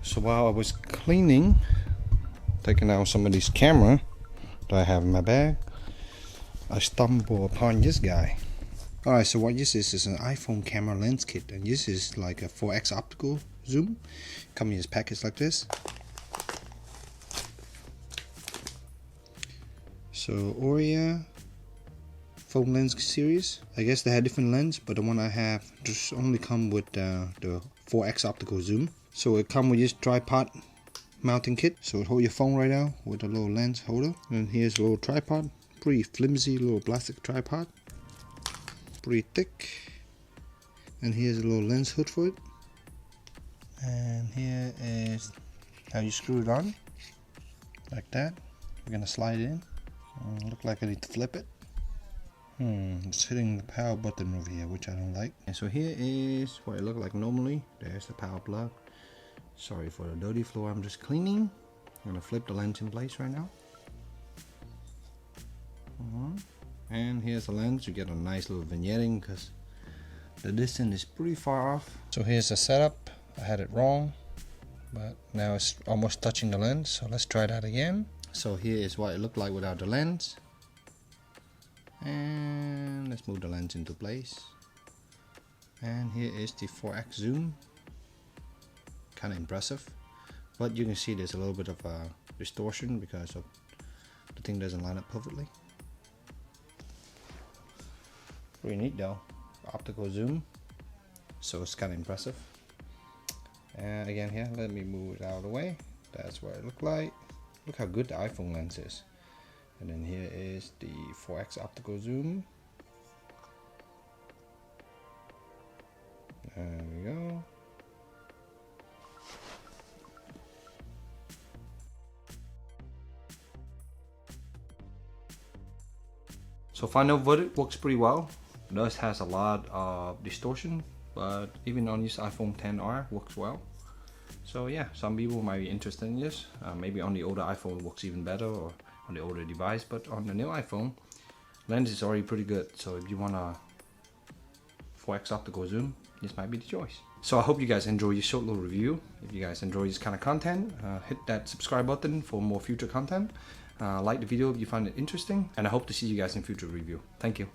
So while I was cleaning, taking out some of these camera that I have in my bag, I stumbled upon this guy. Alright, so what this is an iPhone camera lens kit, and this is like a 4x optical zoom. Come in this package like this. So Orea phone lens series. I guess they had different lens, but the one I have just only come with the 4x optical zoom. So it come with this tripod mounting kit. So it hold your phone right now with a little lens holder. And here's a little tripod, pretty flimsy little plastic tripod, pretty thick. And here's a little lens hood for it. And here is how you screw it on, like that. We're gonna slide it in. Look like I need to flip it. It's hitting the power button over here, which I don't like. And so here is what it looked like normally. There's the power plug. Sorry for the dirty floor, I'm just cleaning. I'm gonna flip the lens in place right now. And here's the lens. You get a nice little vignetting because the distance is pretty far off. So here's the setup. I had it wrong, but now it's almost touching the lens. So let's try that again. So here is what it looked like without the lens. And let's move the lens into place. And here is the 4x zoom. Kind of impressive, but you can see there's a little bit of a distortion because of the thing doesn't line up perfectly. Pretty neat though, optical zoom, so it's kind of impressive. And again here, let me move it out of the way. That's what it looked like. Look how good the iPhone lens is. And then here is the 4x optical zoom. There we go. So final verdict, works pretty well. It does has a lot of distortion, but even on this iPhone XR works well. So yeah, some people might be interested in this. Maybe on the older iPhone it works even better, or on the older device, but on the new iPhone, lens is already pretty good. So if you want a 4x optical zoom, this might be the choice. So I hope you guys enjoy this short little review. If you guys enjoy this kind of content, hit that subscribe button for more future content. Like the video if you find it interesting, and I hope to see you guys in future review. Thank you.